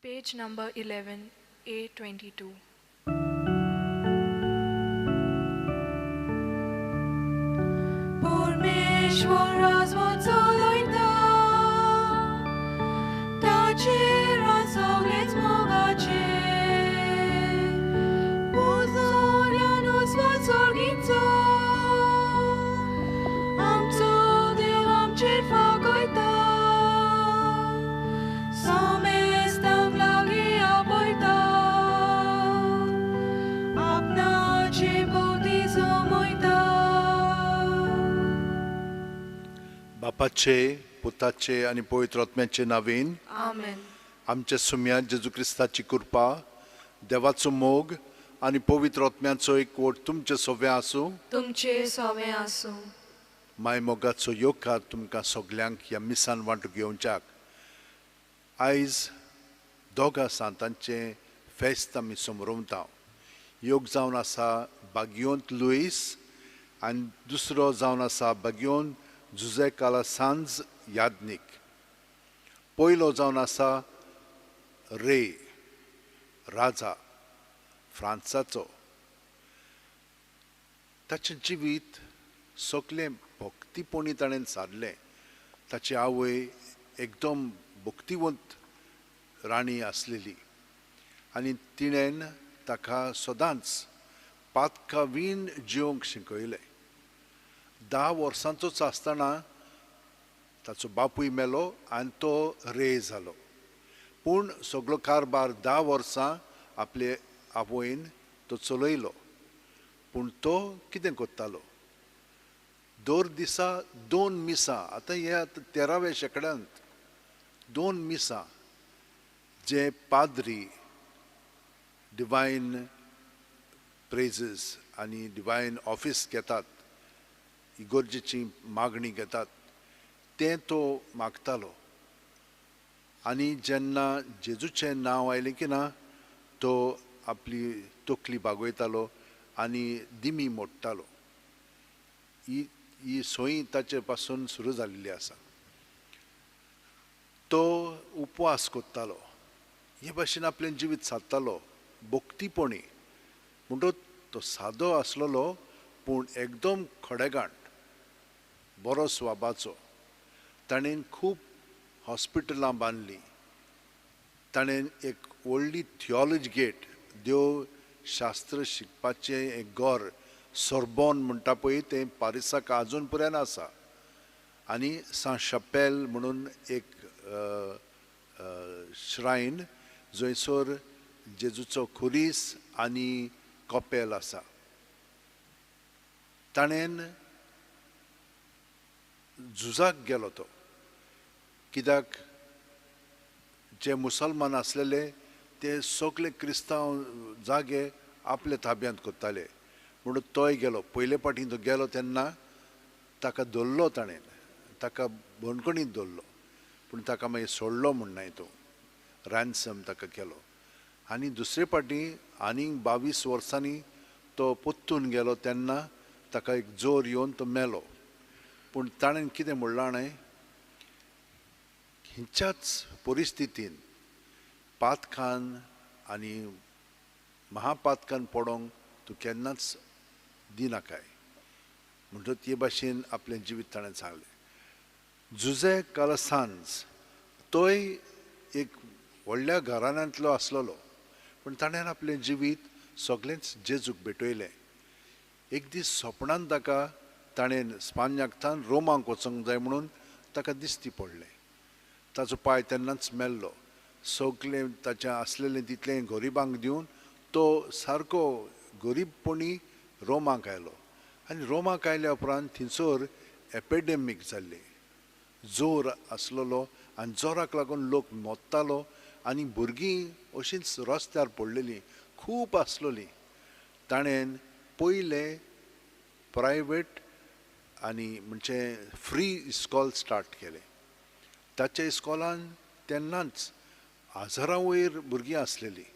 Page number 11, A22. परमेश्वरास वाचलयता ताचेर सगळेच मोगाचे पोजोल्यानूच वाचोळगीचो आमचो देव आमचेर फागयता समेस्तांक लागीं आपयता आपणाचे भोवती जमयता. बापाचे पुताचे आणि पवित्र आत्म्याचे नावेन Amen. आमच्या सुम्या जेजू क्रिस्ताची कृपा देवाचो मोग आणि पवित्र आत्म्याचो एकवट तुमचे सोवे आसूं. तुमचे सवे आसूं. माय मोगाचो योकार तुमकां सगल्यांक ह्या मिसान वांटून घेवच्याक. आयज दोगा सांतांचे फेस्त आमी समरवता. योग जावन आसा बागियोंत लुईस आनी दुसरो जावन आसा बागियोंत जुजे कालासांज यादनीक. पयलो जावन आसा रे राजा फ्रांसाचो. ताचें जिवीत सगळें भक्तीपणी ताणें सारलें. ताची आवय एकदम भक्तिवंत राणी आसलेली आनी तिणेन ताका सदांच पातकावीन जिवंक शिकयलें. 10 वर्सांचोच आसतना ताचो बापूय मेलो आनी तो रे जालो. पूण सगळो कारबार 10 वर्सां आपले आवयन तो चलयलो. पूण तो कितें करतालो? दर दिसा 2 मिसां, आतां हे 13व्या शेंकड्यांत 2 मिसां जे पाद्री डिवायन प्रेजीस आनी डिवायन ऑफिस घेतात, इगोर्जेची मागणी घेतात, तें तो मागतालो. आनी जेन्ना जेजूचें नांव आयलें की ना तो आपली तकली बागयतालो आनी दिमी मोडटालो. ही सोय ताचे पासून सुरू जाल्ली आसा. तो उपवास करतालो. हे भाशेन आपलें जिवीत सादतालो भक्तीपणी. म्हणटच तो सादो आसलेलो पूण एकदम खडेगांठ, बरो स्वाबाचो. ताणें खूब हॉस्पिटलां बांदलीं. ताणें एक व्हडली थियोलॉजी गेट, देव शास्त्र शिकपाचें एक घर सोर्बोन म्हणटा पळय तें पारिसाक आजून पर्यंत आसा. आनी सा शपेल म्हणून एक श्रायन जंयसर जेजूचो खुरीस आनी कपेल आसा. ताणें झुजाक गेलो तो, कित्याक जे मुसलमान आसलेले ते सगळे क्रिस्तांव जागे आपले ताब्यांत करताले. म्हणून तोय गेलो. पयले फावटी तो गेलो तेन्ना ताका धरलो ताणें, ताका बंदखणींत धरलो. पूण ताका मागीर सोडलो म्हणनाय तो, रॅन्सम ताका केलो. आनी दुसरे फावटी आनीक 22 वर्सांनी तो पोत्तून गेलो तेन्ना ताका एक जोर येवन तो मेलो. पूण ताणें कितें म्हणलां जाणाय, हिंच्याच परिस्थितीन पातकान आनी महापातकान पडोंक तूं केन्नाच दिनाकाय म्हणटच हे भाशेन आपलें जिवीत ताणें सांगलें. जुजे कालासांज तोय एक व्हडल्या घराण्यांतलो आसलेलो, पूण ताणें आपलें जिवीत सगळेंच जेजूक भेटयलें. एक दीस सपनांत ताका ताणें स्पान्याकथान रोमांक वचोंक जाय म्हणून ताका दिश्टी पडलें. ताचो पांय तेन्नाच मेल्लो. सगळें ताचें आसलेलें तितलें गरिबांक दिवन तो सारको गरीबपणी रोमांक आयलो. आनी रोमांक आयल्या उपरांत थिंयसर एपिडेमीक जाल्ली, जोर आसलेलो आनी जोराक लागून लोक मोत्तालो आनी भुरगीं अशींच रस्त्यार पडलेलीं खूब आसलेलीं. ताणें पयलें प्रायवेट आनी म्हणजे फ्री इस्कॉल स्टार्ट केलें. ताच्या इस्कॉलान तेन्नाच 1000 वयर भुरगीं आसलेलीं.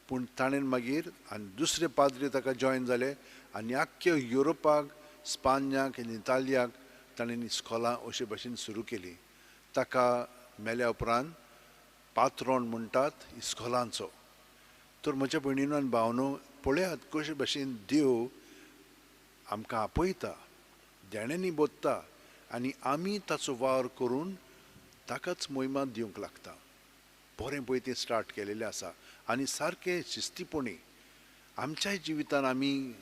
पूण ताणें मागीर आनी दुसरे पाद्री ताका जॉयन जाले आनी आख्ख्या युरोपाक, स्पान्याक आनी इटालियाक ताणें इस्कॉलां अशे भाशेन सुरू केलीं. ताका मेल्या उपरांत पात्रोण म्हणटात इस्कॉलांचो. तर म्हज्या भयणीनो आनी भावनो पळयात कशे भाशेन देव आमकां आपयता, देण्यांनी बोदता आनी आमी ताचो वावर करून ताकाच मोहिमा दिवंक लागता. बरें पळय तें स्टार्ट केलेलें आसा आनी सारकें शिस्तीपणी आमच्याय जिवितान आमी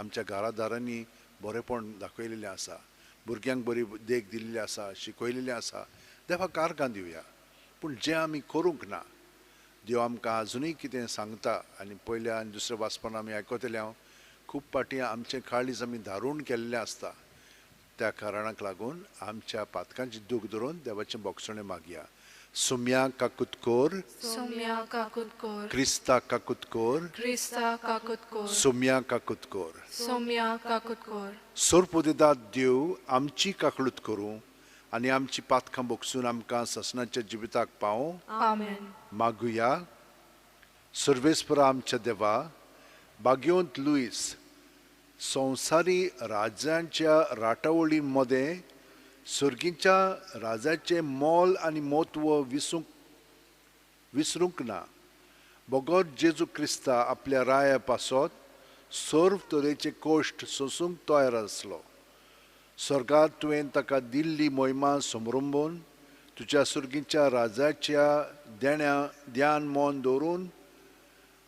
आमच्या घरादारांनी बरेंपण दाखयलेलें आसा, भुरग्यांक बरी देख दिल्ली आसा, शिकयलेलें आसा. देवाक कारगां दिवया. पूण जें आमी करूंक ना, देव आमकां आजुनूय कितें सांगता आनी पयल्या आनी दुसऱ्या वाचपान आमी आयकतले हांव खूब फाटीं आमचें काळीज आमी धारून केल्लें आसता. त्या कारणाक लागून आमच्या पातकांची दूख धरून देवाचें बोगसणें मागया. सुम्या काकुतकोर, Somya kakutkor. क्रिस्ता काकुतकोर, Krista kakutkor. सुम्या काकुतकोर. Somya kakutkor. सोरपोदिदाद देव आमची काकळूत करूं आनी आमची पातकां बोगसून आमकां ससनाच्या जिविताक पावों. Amen. मागुया. सर्वेस्परा आमच्या देवा, बागयोंत लुईस संवसारी राजांच्या राटावळी मदें सर्गीच्या राजाचें मोल आनी म्हत्व विसरूंक ना. बोगोर जेजू क्रिस्ता आपल्या राया पासत सर्व तरेचे कोश्ट सोसूंक तयार आसलो. स्वर्गांत तुवें ताका दिल्ली मोहिमा समरुंबून तुज्या सर्गीच्या राजाच्या ध्यान मोन दवरून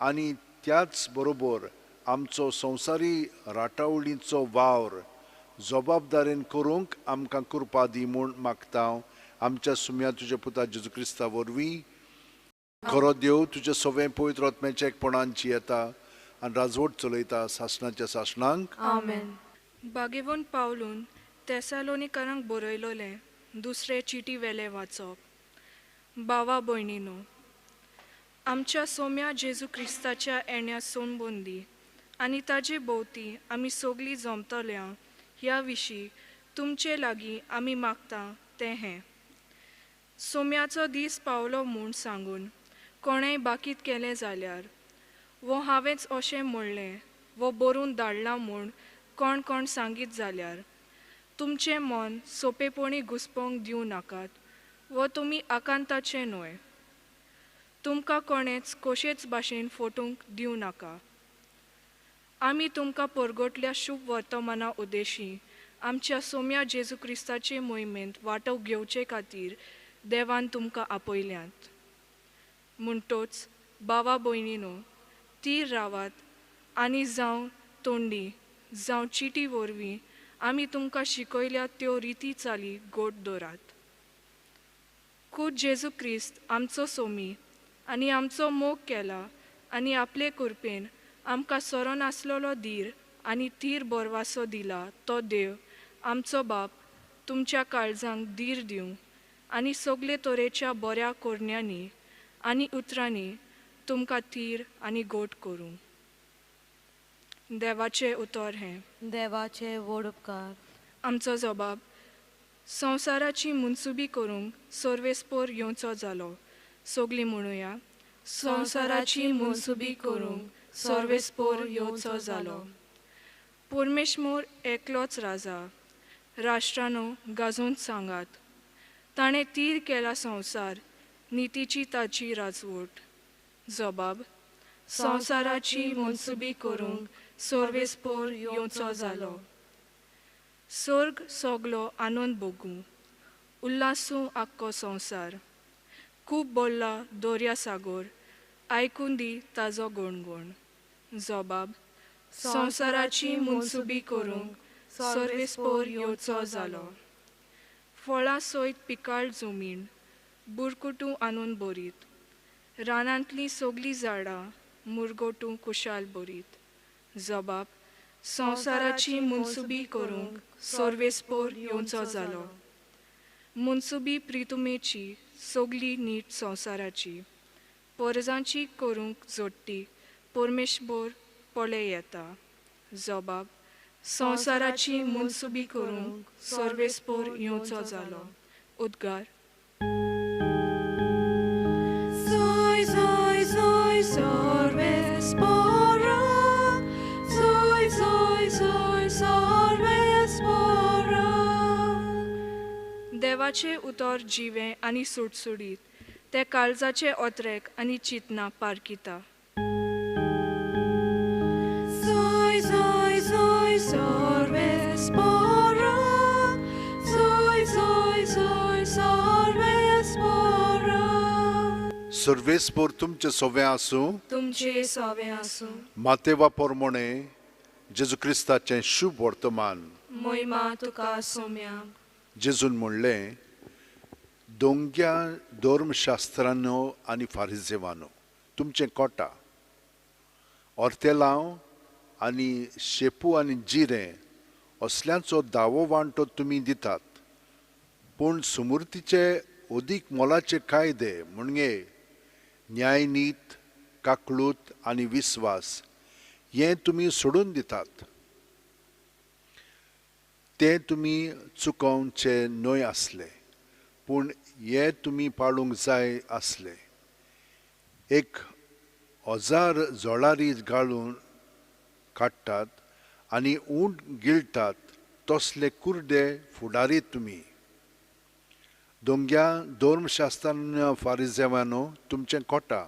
आनी त्याच बरोबर आमचो संवसारी राटावळीचो वावर जबाबदारेन करूंक आमकां कृपा दी म्हूण मागता. आमच्या सुम्या तुज्या पुता जेजू क्रिस्ता वरवीं खरो देव तुजें सवें पवित्र आत्म्याच्या एकपणान जियेता आनी राजवट चलयता सासणाच्या सासणांक. Amen. बागेवून पावलून तेसालोनिकारांक बरयलोलें दुसरें चिटी वेले वाचप. भावा भयणीनो, आमच्या सोम्या जेजू क्रिस्ताच्या येण्या सोनबंदी आनी ताजे भोवती आमी सगळीं जमतल्या ह्या विशीं तुमचे लागीं आमी मागता तें हें. सोम्याचो दीस पावलो म्हूण सांगून कोणेंय बाकीत केलें जाल्यार वो हांवेंच अशें म्हणलें वो बरोवन धाडलां म्हूण कोण कोण सांगीत जाल्यार तुमचें मन सोंपेपणी घुसपोंक दिवं नाकात. वो तुमी आकांताचें न्हय. तुमकां कोणेच कशेच भाशेन फटूंक दिवं नाका. आमी तुमकां परगटल्या शुभ वर्तमाना उद्देशी आमच्या सोम्या जेजू क्रिस्ताचे मोहिमेंत वांटो घेवचे खातीर देवान तुमकां आपयल्यांत. म्हणटोच भावा भयणीनो, तीर रावात आनी जावं तोंडी जावं चिटी वरवीं आमी तुमकां शिकयल्या त्यो रिती चाली गोड दवरात. खूद जेजू क्रिस्त आमचो सोमी आनी आमचो मोग केला आनी आपले कृपेन आमकां सोरो नासलोलो धीर आनी तीर बरवासो दिला तो देव आमचो बाप तुमच्या काळजांक धीर दिवं आनी सगळे तरेच्या बऱ्या कोरण्यांनी आनी उतरांनी तुमकां तीर आनी गोट करूं. देवाचें उतर हें. देवाचे व्हड उपकार. आमचो जबाब संवसाराची मुनसुबी करूंक सर्वेस्पोर येवचो जालो. सगळीं म्हणुया. संवसाराची मुनसुबी करूंक सर्वेस्पोर येवचो जालो. परमेश्वर एकलोच राजा. राष्ट्रांनो गाजून सांगात. ताणें तीर केला संवसार, नितीची ताची राजवट. जबाब संवसाराची मुनसुबी करूंक सर्वेस्पोर येवचो जालो. सर्ग सगलो आनंद भोगूं, उल्हासूं आख्खो संवसार. खूब बोल्ला दर्यासागर, आयकून दी ताजो गोणगोण. जबाब संवसाराची मुनसुबी करूंक सर्वेस्पोर येवचो जालो. फळां सयत पिकाळ जमीन, बुरकुटू आनून बरीत. रानांतलीं सगलीं झाडां मुरगोटू कुशाल बरीत. जबाब संवसाराची मुनसुबी करूंक सर्वेस्पोर येवचो जालो. मुनसुबी प्रितुमेची सगली नीट संवसाराची. परजांची करूंक जोडटी परमेश्वर पळे येता. जबाब संवसाराची मुनसुबी करूंक सर्वेस्पोर येवचो जालो. उद्गार. Soy, soy, soy, sorvespora. Soy, soy, soy, sorvespora. देवाचे उतर जिवें आनी सुटसुडीत. ते काळजाचे ओत्रेक आनी चिंतना पारकिता. Soy, soy, soy, Sorvespora. Soy, soy, soy, Sorvespora. सर्वेस्पोर तुमचे सोवे आसूं. तुमचे सोवे आसूं. मातेवा पोरमोणे जेजू क्रिस्ताचें शुभ वर्तमान. मोहिमा तुका सोम्या. जेजून म्हणलें, दोंग्या धर्मशास्त्रांनो आनी फारिजेवानो, तुमचें कोटा ओर्तेलांव आनी शेपू आनी जिरें असल्यांचो दावो वांटो तुमी दितात, पूण सुमूर्तीचे अदीक मोलाचे कायदे म्हणजे न्यायनीत, काकळूत आनी विस्वास हें तुमी सोडून दितात. ते तुमी चुकोवचे न्हय आसले, पूण हे तुमी पाळूंक जाय आसले. एक ओजार जोळारी घालून काडटात आनी ऊंट गिळटात तसले कुर्डे फुडारी तुमी. दोंग्या धर्मशास्त्रान फारिजेवानो, तुमचें कोटा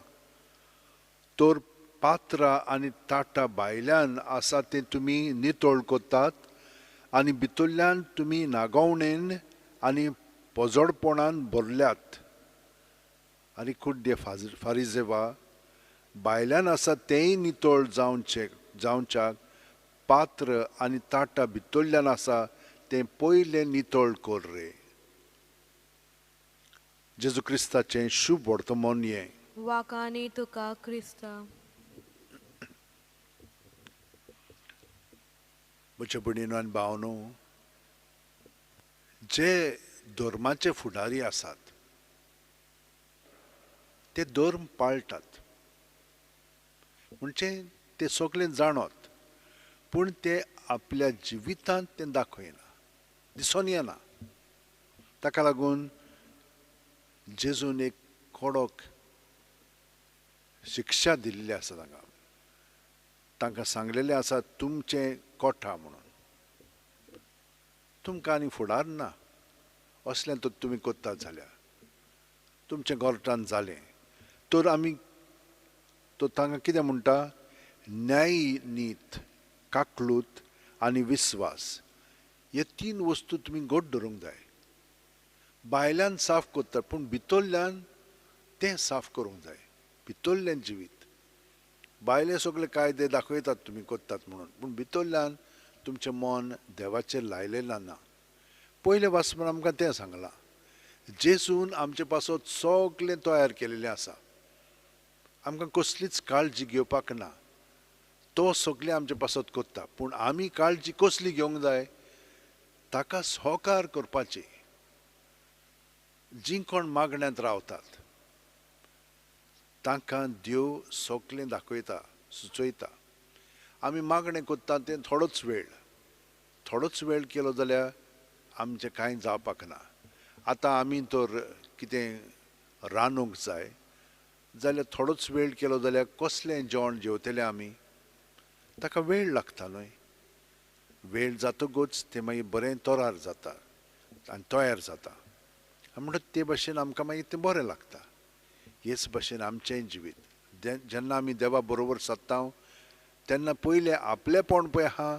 तर पात्रां आनी ताटां भायल्यान आसा तें तुमी नितळ कोतात आनी भितरल्यान तुमी नागवणेन आनी पोजोडपणान भरल्यात. आनी कुड्डे फारिजेवा, भायल्यान आसा तेंय नितळ जावच्याक पात्र आनी ताटां भितरल्यान आसा तें पयलें नितळ कर रे. जेजू क्रिस्ताचें शुभ वर्तमान हें. वाकानी तुका क्रिस्ता. म्हज्या भयणीनो आनी भावनो, जे धर्माचे फुडारी आसात ते धर्म पाळटात, म्हणजे ते सगळें जाणत, पूण ते आपल्या जिवितांत तें दाखयना, दिसून येना. ताका लागून जेजून एक कडक शिक्षा दिल्ली आसा तांकां सांगलेलें आसा, तुमचें कोठा म्हणून. तुमकां आनी फुडार ना असलें तर तुमी कोत्तात जाल्यार तुमचें गोरटान जालें तर आमी तो तांकां कितें म्हणटा, न्याय नीत, काकळूत आनी विस्वास हे 3 वस्तू तुमी घट धरूंक जाय. भायल्यान साफ कोत्तात पूण भितरल्यान तें साफ करूंक जाय. भितरलें जिवीत, भायले सगळे कायदे दाखयतात तुमी कोत्तात म्हणून, पूण भितरल्यान तुमचें मन देवाचेर लायलेलें ना. पयले वाचपान आमकां तें सांगलां, जेजून आमचे पासत सगळें तयार केलेलें आसा, आमकां कसलीच काळजी घेवपाक ना. तो सगळें आमचे पासत कोत्ता, पूण आमी काळजी कसली घेवंक जाय, ताका सहकार करपाची. जी कोण मागण्यांत रावतात तांकां देव सगळें दाखयता, सुचयता. आमी मागणें कोत्ता तें थोडोच वेळ केलो जाल्यार आमचें कांय जावपाक ना. आतां आमी तर कितें रांदूंक जाय जाल्यार थोडोच वेळ केलो जाल्यार कसलें जेवण जेवतले आमी, ताका वेळ लागता न्हय. वेळ जातकूच तें मागीर बरें तोरार जाता आनी तयार जाता. म्हणटा ते भाशेन आमकां मागीर तें बरें लागता. हेच भाशेन आमचेंय जिवीत, जेन्ना आमी देवा बरोबर सत्ता तेन्ना पयलें आपलेंपण पळय आहा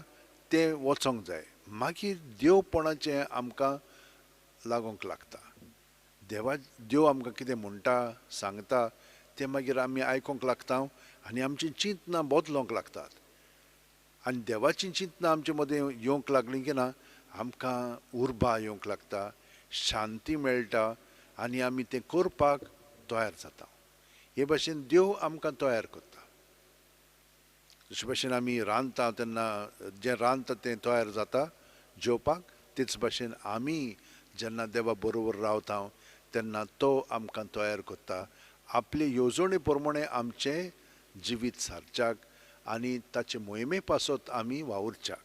तें वचोंक जाय, मागीर देवपणाचें आमकां लागोंक लागता. देव आमकां कितें म्हणटा सांगता तें मागीर आमी आयकोंक लागता आनी आमची चिंतनां बदलोंक लागतात. आनी देवाची चिंतनां आमचे मदें येवंक लागलीं की ना, आमकां उर्बा येवंक लागता, शांती मेळटा आनी आमी तें करपाक तयार जाता. हे भाशेन देव आमकां तयार करता. जशे भाशेन आमी रांदता तेन्ना जें रांदता तें तयार जाता जेवपाक, तेच भाशेन आमी जेन्ना देवा बरोबर रावता तेन्ना तो आमकां तयार करता आपले येवजणे प्रमाणे आमचें जिवीत सारच्याक आनी ताचे मोहिमे पासत आमी वावुरच्याक.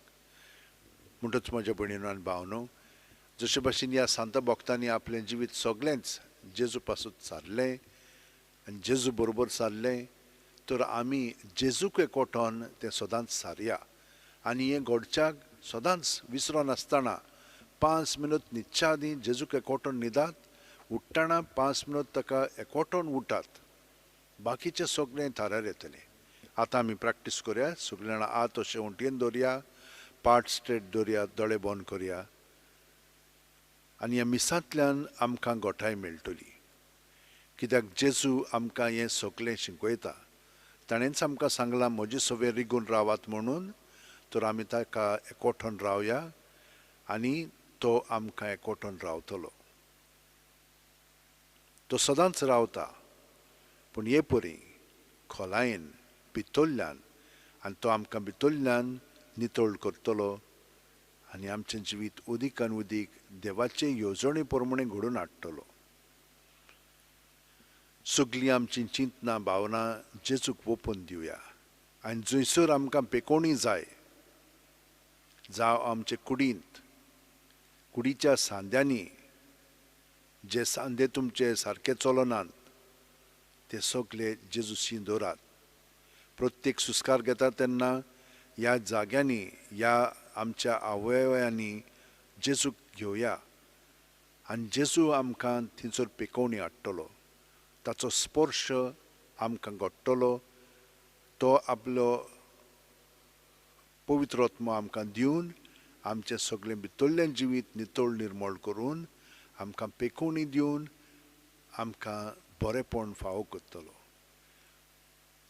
म्हणटच म्हज्या भयणीनो आनी भावनो, जशे भाशेन ह्या सांत भक्तांनी आपलें जिवीत सगळेंच जेजू पासत सारलें आनी जेजू बरोबर सारलें, तर आमी जेजूक एकवटोन तें सदांच सारया. आनी हें घडच्याक सदांच विसरोन आसतना 5 मिनट न्हिदच्या आदीं जेजूक एकवटोन न्हिदात, उठ्ठाणा 5 मिनट ताका एकवटून उठात बाकीचे सगळे थारार येतले आतां आमी प्रॅक्टीस करुया सगळीं जाणां आत अशें उंटयेन दवरया पाट स्ट्रेट दवरया दोळे बंद करुया आनी ह्या मिसांतल्यान आमकां घोटाय मेळटली कित्याक जेजू आमकां हें सगळें शिकयता ताणेंच आमकां सांगलां म्हजे सवे रिगून रावात म्हणून तर आमी ताका एकवटून रावया आनी तो आमकां एकवटून रावतलो तो सदांच रावता पूण हे परी खोलायेन भितरल्यान आनी तो आमकां भितरल्यान नितळ करतलो आनी आमचें जिवीत उदीकान उदीक देवाचे येवजणे प्रमाणे घडोवन हाडटलो सगळीं आमची चिंतना भावना जेजूक ओपून दिवया आनी जंयसर आमकां पेकोवणी जाय जावं आमचे कुडींत कुडीच्या सांद्यांनी जे सांदे तुमचे सारके चलनात ते सगळे जेजूसी दवरात प्रत्येक सुस्कार घेता तेन्ना ह्या जाग्यांनी ह्या आमच्या अवयवांनी जेजूक घेवया आनी जेजू आमकां थंयसर पेकोवणी हाडटलो ताचो स्पर्श आमकां घडटलो तो आपलो पवित्र आत्मा आमकां दिवन आमचें सगळें भितरलें जिवीत नितळ निर्मळ करून आमकां पेकोवणी दिवन आमकां बरेपण फावो करतलो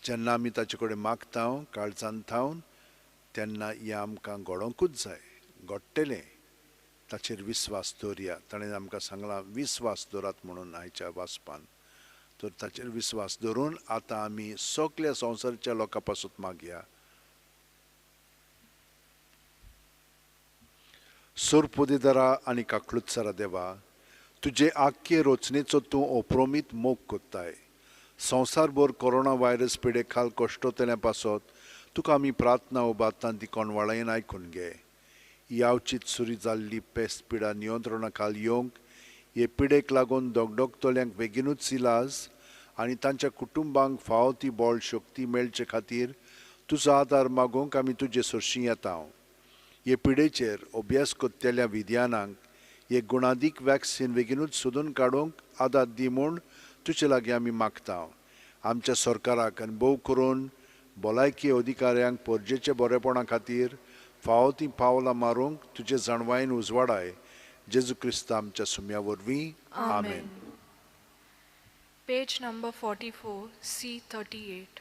जेन्ना आमी ताचे कडेन मागता काळजांत थावन तेन्ना हें आमकां घडोवंकूच जाय घडटलें ताचेर विस्वास दवरया ताणें आमकां सांगलां विस्वास दवरात म्हणून आयच्या वाचपान तर ताचेर विस्वास दवरून आतां आमी सगळ्या संवसाराच्या लोकां पासून मागया सोरपोदेदारा आनी काकळुत्सरा देवा तुजे आख्खे रचनेचो तूं अप्रोमीत मोग कोत्ताय संवसारभर कोरोना व्हायरस पिडे खाल कश्टोतल्या पासत तुका आमी प्रार्थना उबारता ती कोणवाळेन आयकून घे यावचीत सुरी जाल्ली पेस्त पिडा नियंत्रणा खाल येवंक हे पिडेक लागून दोगदोगतल्यांक बेगीनूच इलाज आनी तांच्या कुटुंबांक फावो ती बोळ शक्ती मेळचे खातीर तुजो आदार मागूंक आमी तुजे सरशीं येता हे पिडेचेर अभ्यास कोत्तेल्या विद्यानांक हे गुणादीक वॅक्सीन बेगीनूच सोदून काडूंक आदार दी म्हूण तुजे लागीं आमी मागता आमच्या सरकाराक आनी भोव करून भलायकी अधिकाऱ्यांक परजेच्या बरेपणा खातीर फावो ती पावलां मारूंक तुजे जाणवायेन उजवाडाय जेजू क्रिस्त आमच्या सुम्या वरवीं आमेन Page number 44, C38.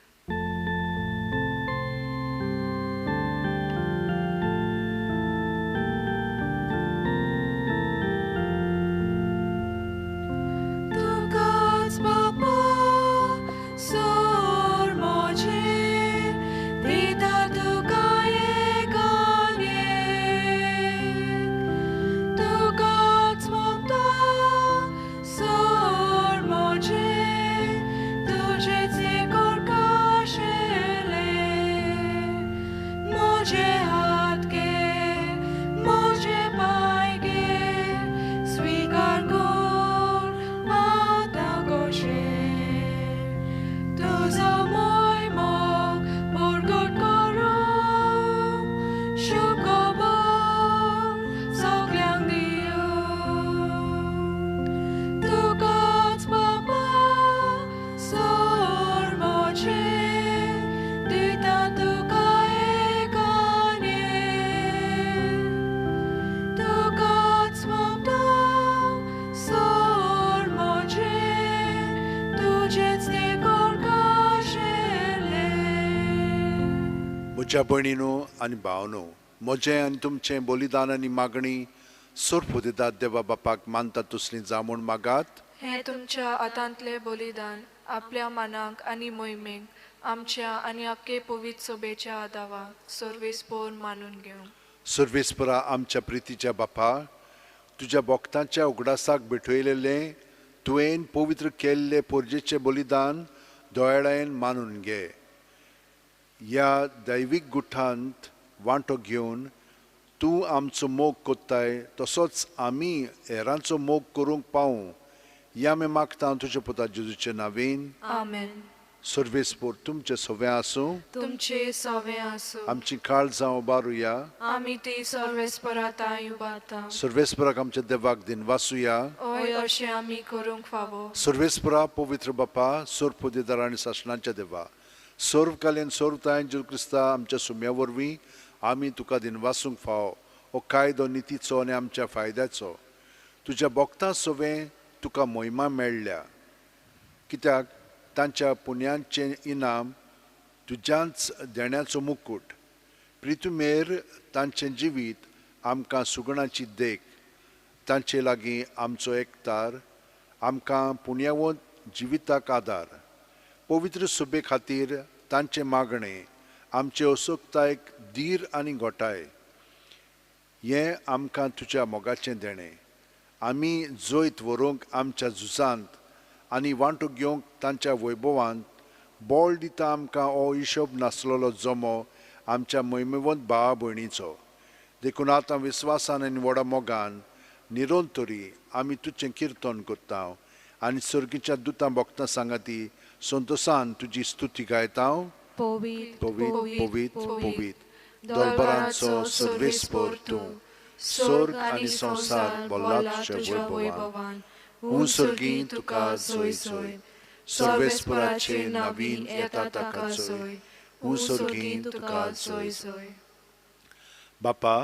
Tukac Baba, sor moje, dita tuka eganie. Tukac monta, sor moje, tuje cikor kashele. Moje hatke, moje paige, svikar kor, ata goshe. Tuzo moi mok, borgot koro, shukobor, soklyang diyo. Tukac Baba, sor moje, dita tuka eganie. Tukac monta, sor moje, tujec tikor kashele. म्हज्या भयणीनो आनी भावनो म्हजें आनी तुमचें बलिदान आनी मागणी सोरपोदेदार देवा बापाक मानता तसलीं जा म्हूण मागात हे तुमच्या हातांतले बलिदान आपल्या मनाक आनी मोहिमेक आमच्या आनी आख्खे पवित्र सभेच्या आदाराक सर्वेस्पोर मानून घेवं सर्वेस्परा आमच्या प्रितीच्या बापा तुज्या भक्तांच्या उगडासाक भेटयलेलें तुवें पवित्र केल्लें पोरजेचें बलिदान दोळ्यान मानून घे ह्या दैवीक गुठांत वांटो घेवन तूं आमचो मोग कोत्ताय तसोच आमी हेरांचो मोग करूंक पावूं ह्या आमी मागता तुज्या पुता जेजूच्या नांवेन आमेन सर्वेस्पोर तुमचे सवे आसूं तुमचे सवे आसूं आमची काळजां उबारुया आमी ती सर्वेस्पराताय उबारता सर्वेस्पराक आमच्या देवाक दिन वासुया ओय अशें आमी करूंक फावो सर्वेस्परा पवित्र बापा सोर पोदेदार आनी सासणांच्या देवा सर्व कालीन सर्वताय जेजू क्रिस्ता आमच्या सुम्या वरवीं आमी तुका दिन वासूंक फावो हो कायदो नितीचो आनी आमच्या फायद्याचो तुज्या भक्तां सवे तुका मोहिमा मेळ्ळ्या कित्याक तांच्या पुण्यांचें इनाम तुज्याच देण्याचो मुकूट प्रितुमेर तांचें जिवीत आमकां सुगणाची देख तांचे लागीं आमचो एकतार आमकां पुण्यवंत जिविताक आदार पवित्र सुबे खातीर तांचे मागणें आमचे असोक्तायक धीर आनी घोटाय हें आमकां तुज्या मोगाचें देणें आमी जैत व्हरूंक आमच्या झुजांत आनी वांटो घेवंक तांच्या वैभवांत बोळ दिता आमकां हो हिशोब नासलेलो जमो आमच्या मोहिमेवंत भावा भयणीचो देखून आतां विस्वासान आनी व्हडा मोगान निरोंतरी आमी तुजें किर्तन करता आनी सर्गीच्या दुतां भक्तां सांगाती संतोसान तुजी स्तुती गायता पवित्र पवित पवित पवित दरबारांचो सर्वेस्पोर तूं स्वर्ग आनी संवसार बोलाच्या वैभवान सर्गी तुका जोय जोय सर्वेस्पराचे नवीन येता ताका जोय सर्गी तुका जोय जोय बापा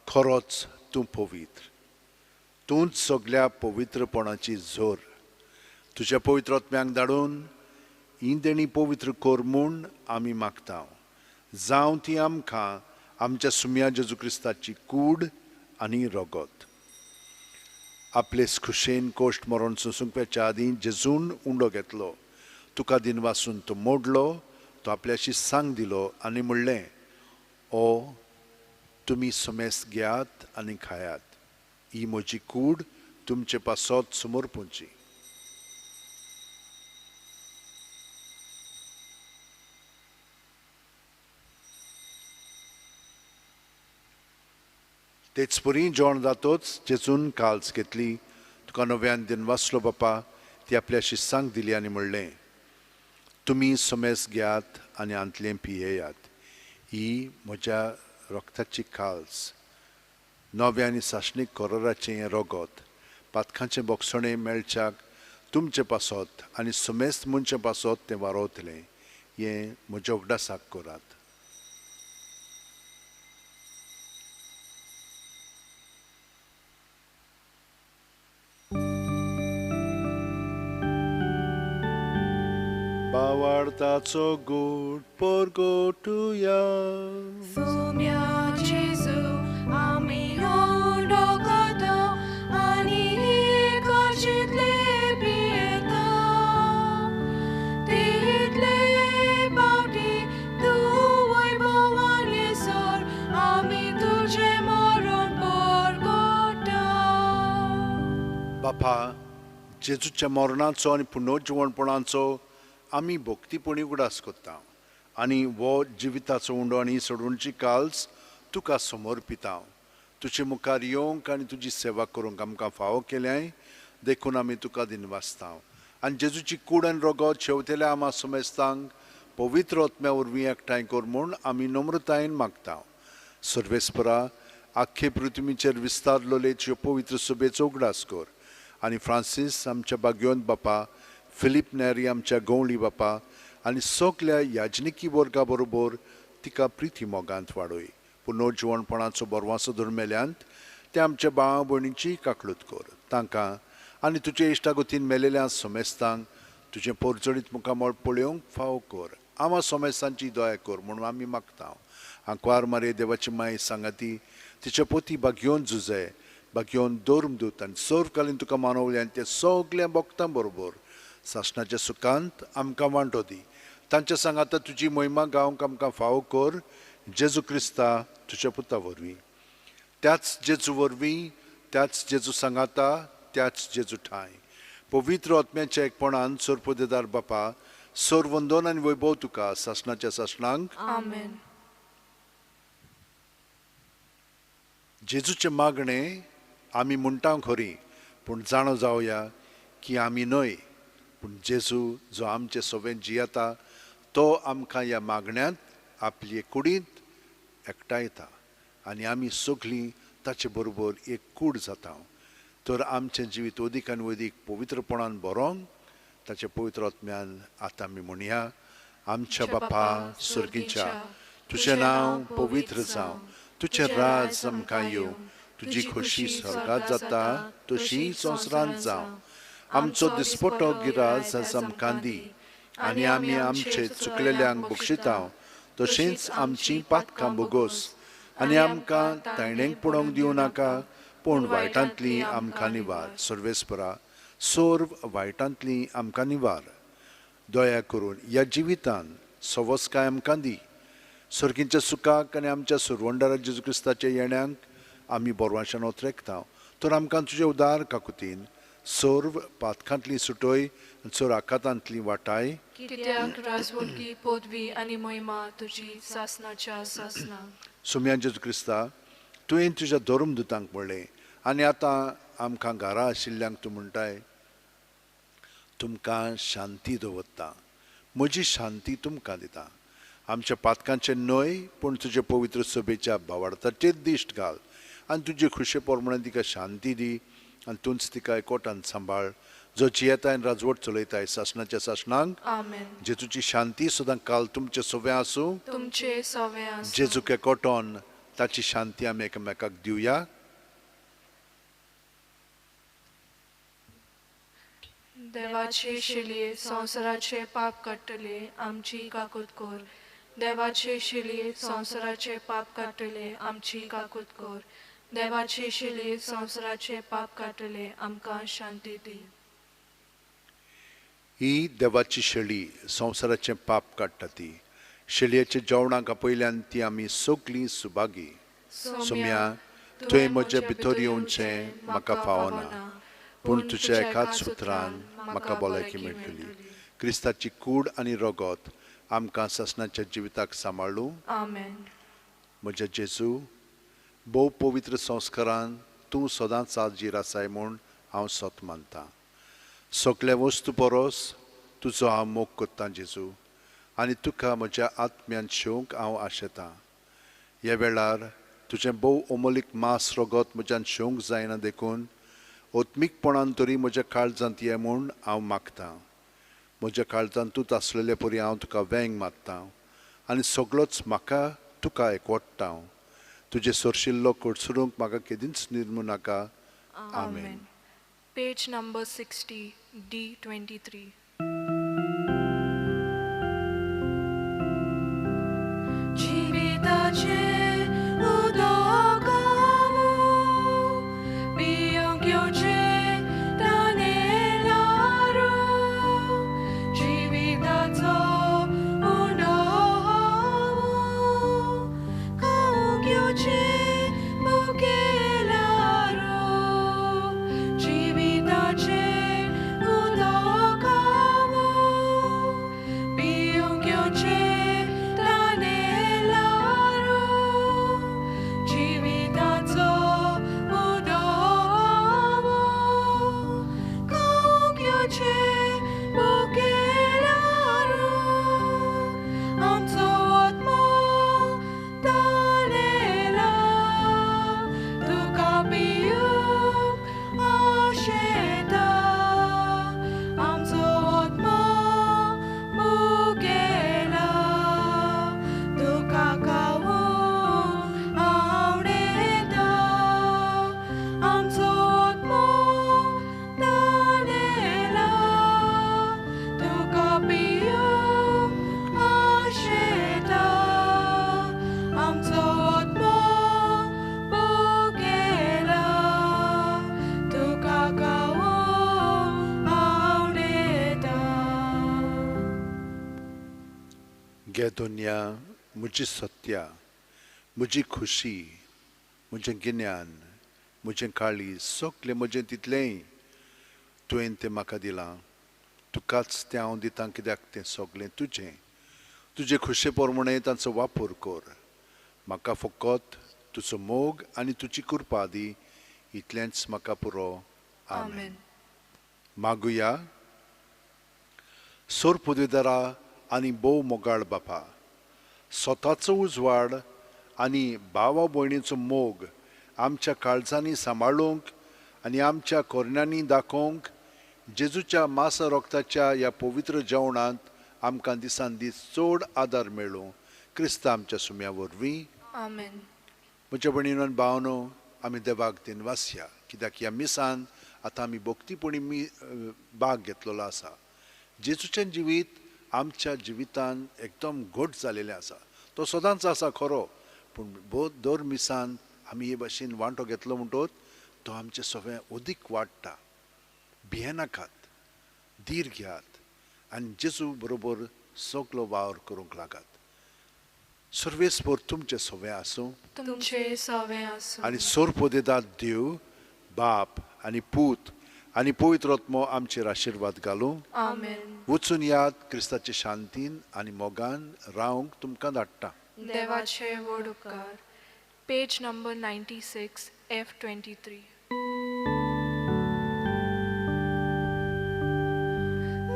खरोच तूं पवित्र तूंच सगळ्या पवित्रपणाची जोर तुज्या पवित्र आत्म्याक धाडून ही देणी पवित्र कर म्हूण आमी मागता जावं ती आमकां आमच्या सुम्या जेजू क्रिस्ताची कूड आनी रगत आपले खुशेन कोश्ट मरण सोंसुंकप्याच्या आदीं जेजून उंडो घेतलो तुका दिन वासून तो मोडलो तो आपल्याशी सांग दिलो आनी म्हणलें ओ तुमी समेस घेयात आनी खायात ही म्हजी कूड तुमचे पासत समोर पोंची तेच परी जेवण जातोच जेजून काल्स घेतली तुका नव्यान दिन वाचलो बापा ती आपल्याशी सांग दिली आनी म्हणलें तुमी समेस घेयात आनी आंतलें पियेयात ही म्हज्या रक्ताची काल्स नव्या आनी साशणीक कोरोराचें रगत पातखांचें बोगसणें मेळच्याक तुमचे पासत आनी समेस्त मनचे पासत तें वारोतलें हें म्हज्या उगडासाक करात Bawartaco good porgotuya. Sumia Jesu, ami hondogato, ani kochitle pieta. Title bauti, tu voibovan yesor, ami tuje moron porgota. Bapa, जेजूच्या मरणाचो आनी पुनर्जीवणपणाचो आमी भक्तीपणी उगडास करता आनी वो जिविताचो उंडो आनी सोडूनची काल्स तुका समर्पिता तुजे मुखार येवंक आनी तुजी सेवा करूंक आमकां फावो केल्याय देखून आमी तुका दिन वाचता आनी जेजूची कूड आनी रगत शेवतेल्या आमा समेस्तांक पवित्र आत्म्या वरवीं एकठांय कर म्हूण आमी नम्रतायेन मागता सर्वेस्परा आख्खे पृथ्वीचेर विस्तारलोलेच्यो पवित्र सभेचो उगडास कर आनी फ्रांसीस आमच्या भाग्यवंत बापा फिलीप नेरी आमच्या गवळी बापा आनी सगळ्या याजनिकी वर्गा बरोबर तिका प्रिती मोगांत वाडय पुनर्जीवणपणाचो बरवासो धर्मेल्यांत ते आमच्या भावा भयणीची काकलूत कर तांकां आनी तुजे इश्टागतीन मेलेल्या समेस्तांक तुजें परजडीत मुखामळ पळोवंक फावो कर आमा समेस्तांची दया कर म्हणून आमी मागता आंकवार मारे देवाची माय सांगाती तिचे पोती भाग्योन झुजे भाग्योन दोरमदूत आनी सर्वकालीन तुका मानवल्यान ते सगळ्या भक्तां बरोबर सासणाच्या सुखांत आमकां वांटो दी तांच्या सांगाता तुजी मोहिमा गावंक आमकां फावो कर जेजू क्रिस्ता तुज्या पुता वरवीं त्याच जेजू वरवीं त्याच जेजू सांगाता त्याच जेजू ठाय पवित्र आत्म्याच्या एकपणान सोरपोदेदार बापा सोरवंदन आनी वैभव तुका सासणाच्या सासणांक आमेन जेजूचे मागणें आमी म्हणटा खरी पूण जाणो जावया की आमी न्हय पूण जेजू जो आमचे सोबेन जियेता तो आमकां ह्या मागण्यांत आपली कुडींत एकठांयता आनी आमी सगळीं ताचे बरोबर एक कूड जाता तर आमचें जिवीत अदीक आनी अदीक पवित्रपणान भरोंक ताचे पवित्र आत्म्यान आतां आमी म्हणया आमच्या बापा सुर्गीच्या तुजें नांव पवित्र जावं तुजें राज आमकां येवं तुजी खोशी स्वर्गांत जाता तशी संवसारांत जावं आमचो दिसपटो गिराज आज आमकां दी आनी आमी आमचे चुकलेल्यांक बक्षिता तशींच आमचीं पातकां बोगोस आनी आमकां तायणेक पडोवंक दिवं नाका पूण वायटांतली आमकां निवार सर्वेस्परा सोर्व वायटांतली आमकां निवार दया करून ह्या जिवितान सवस्काय आमकां दी सर्गींच्या सुखाक आनी आमच्या सुरवंडारा जेजू क्रिस्ताच्या येण्याक आमी बोरवांच्यान ओतरेकता तर आमकां तुजे उदार काकुतीन सोर्व पातकांतली सुटोय चोर आकातांतली वाटाय कित्याक राजवटकी पदवी आनी महिमा तुजी सासनाच्या सासना सुम्या जेजू क्रिस्ता तुवें तुज्या धर्मदुतांक म्हणलें आनी आतां आमकां घरा आशिल्ल्यांक तूं म्हणटाय तुमकां शांती दवरता म्हजी शांती तुमकां दिता आमच्या पातकांचे न्हय पूण तुजे पवित्र सभेच्या भावार्थाचेर दिश्ट घाल आनी तुजे खुशे पोरमणे तिका शांती दी आनी तूंच तिका एकवटान सांबाळ जो जियेताय आनी राजवट चलयताय सासणाच्या सासणांक आमेन जेजूची शांती सदां काल तुमचे सोबे आसूं तुमचे सवे आसूं जेजूक एकवटोन ताची शांती आमी एकामेकाक दिवया देवाचे शिलये संवसाराचे पाप काडटले आमची काकूत कोर देवाचे शिलये संवसाराचे पाप काडटले आमची काकूत कोर देवाचे शिलये संवसाराचे पाप काडटले आमकां शांती दी ही देवाची शेळी संवसाराचें पाप काडटा ती शेळयेच्या जेवणाक आपयल्यान ती आमी सगळीं सुभागी सोम्या तुवें म्हजे भितर येवचें म्हाका फावना पूण तुज्या एकाच सुत्रान म्हाका भलायकी मेळटली क्रिस्ताची कूड आनी रगत आमकां ससनाच्या जिविताक सांबाळूं आमेन म्हज्या जेजू भोव पवित्र संस्कारान तूं सदांच आजीर आसाय म्हूण हांव सत मानतां सगळ्या वस्तू परस तुजो हांव मोग करतां जेजू आनी तुका म्हज्या आत्म्यान शेवंक हांव आशेतां ह्या वेळार तुजें भोव अमोलीक मास रगत म्हज्यान शेवंक जायना देखून ओत्मीकपणान तरी म्हज्या काळजांत ये म्हूण हांव मागतां म्हज्या काळजांत तूंत आसलेले परी हांव तुका वेंग मारतां आनी सगळोच म्हाका तुका एकवटता तुजे सोरशिल्लो कोडसुरूंक म्हाका केदींच निर्मू नाका आमेन पेज नंबर 60 D23 जिविताचे उदकामू पियोंक येवचे तानेलारू जिविताचो उंडोवू खावंक येवचे मुखेलारू जिविताचे उदकामू पियोंक येवचे तानेलारू जिविताचो उदोवू खावंक येवचे मुखेलारू आमचो आत्मो तानेला तुका पियूंक आशेता आमचो आत्मो मुखेला तुका खावंक आवडेता आमचो आत्मो तानेला तुका पियूंक आशेता आमचो आत्मो मुखेला तुका खावंक आवडेता गे दुनिया म्हजी सत्या म्हजी खुशी म्हजें गिन्यान म्हजें काळीज सगलें म्हजें तितलेंय तुवें तें म्हाका दिलां तुकाच तें हांव दितां कित्याक तें सगलें तुजें तुजे खुशे पोरमणे तांचो वापर कर म्हाका फकत तुजो मोग आनी तुजी कृपा दी इतलेंच म्हाका पुरो आमेन आमेन मागुया सोर पदवीधरा आनी बोव मोगाळ बापा, स्वताचो उजवाड आनी भावा भयणीचो मोग आमच्या काळजांनी सांबाळूंक आनी आमच्या कोरण्यांनी दाखोवंक जेजूच्या मास रोगताच्या ह्या पवित्र जेवणांत आमकां दिसान दीस चड आदार मेळूं क्रिस्त आमच्या सुम्या वरवीं. आमेन. म्हज्या भयणीनो आनी भावनो, आमी देवाक दिनवास या, कित्याक ह्या मिसान आतां आमी भोक्तीपणी भाग घेतलेलो आसा. जेजूचें जिवीत आमच्या जिवितान एकदम घट जालेलें आसा. तो सदांच आसा खरो, पूण दर मिसान आमी हे भाशेन वांटो घेतलो म्हणटोच तो आमचें सगळें अदीक वाडटा. भियेनाकात, धीर घेयात आनी जेजू बरोबर सगलो वावर करूंक लागात. सर्वेस्पर तुमचें सगळें आसूं तुमचे सवे आसूं आनी सोर पोदेदाद देव, बाप आनी पूत आनी पवित्र आत्मो आमचेर आशिर्वाद घालूं. आमेन. वचून याद क्रिस्ताचे शांतीन आनी मोगान रावंक तुमकां धाडटा. देवाचे व्हड उपकार. Page number 96 F23.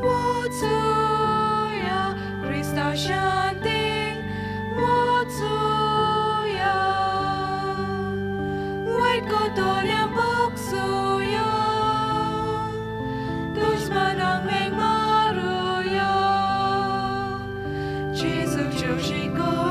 Wotsuya, Krista shantin, Wotsuya, White Kotorian Boksuya, Dushmanang Meng Maruya, Jesus Joshiko